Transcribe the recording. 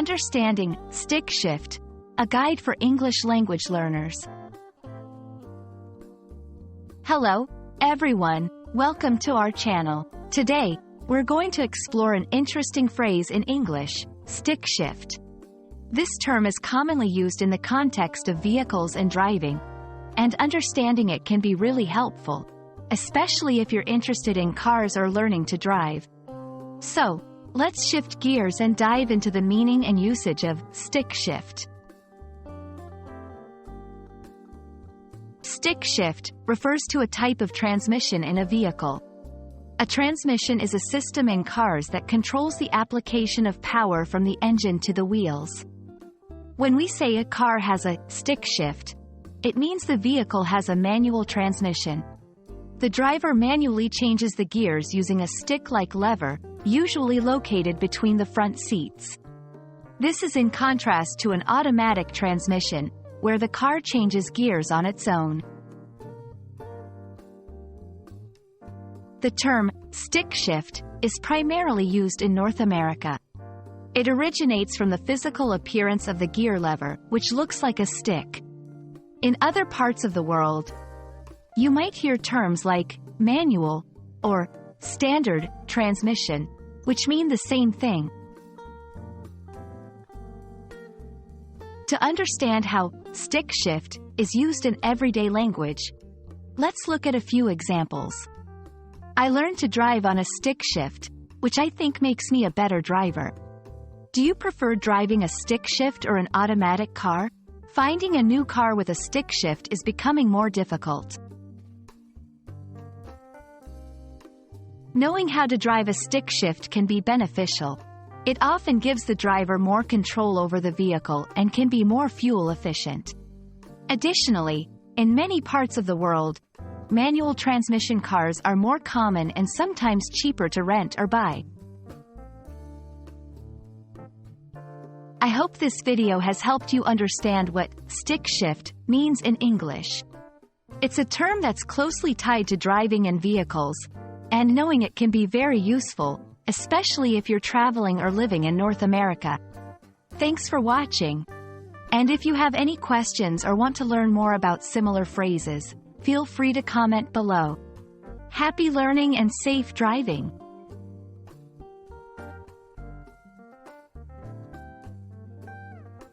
Understanding stick shift, a guide for English language learners. Hello, everyone. Welcome to our channel. Today, we're going to explore an interesting phrase in English, stick shift. This term is commonly used in the context of vehicles and driving, and understanding it can be really helpful, especially if you're interested in cars or learning to drive. So, let's shift gears and dive into the meaning and usage of stick shift. Stick shift refers to a type of transmission in a vehicle. A transmission is a system in cars that controls the application of power from the engine to the wheels. When we say a car has a stick shift, it means the vehicle has a manual transmission. The driver manually changes the gears using a stick-like lever, usually located between the front seats. This is in contrast to an automatic transmission, where the car changes gears on its own. The term stick shift is primarily used in North America. It originates from the physical appearance of the gear lever, which looks like a stick. In other parts of the world, you might hear terms like manual or standard transmission, which mean the same thing. To understand how stick shift is used in everyday language, let's look at a few examples. I learned to drive on a stick shift, which I think makes me a better driver. Do you prefer driving a stick shift or an automatic car? Finding a new car with a stick shift is becoming more difficult. Knowing how to drive a stick shift can be beneficial. It often gives the driver more control over the vehicle and can be more fuel efficient. Additionally, in many parts of the world, manual transmission cars are more common and sometimes cheaper to rent or buy. I hope this video has helped you understand what stick shift means in English. It's a term that's closely tied to driving and vehicles, and knowing it can be very useful, especially if you're traveling or living in North America. Thanks for watching. And if you have any questions or want to learn more about similar phrases, feel free to comment below. Happy learning and safe driving!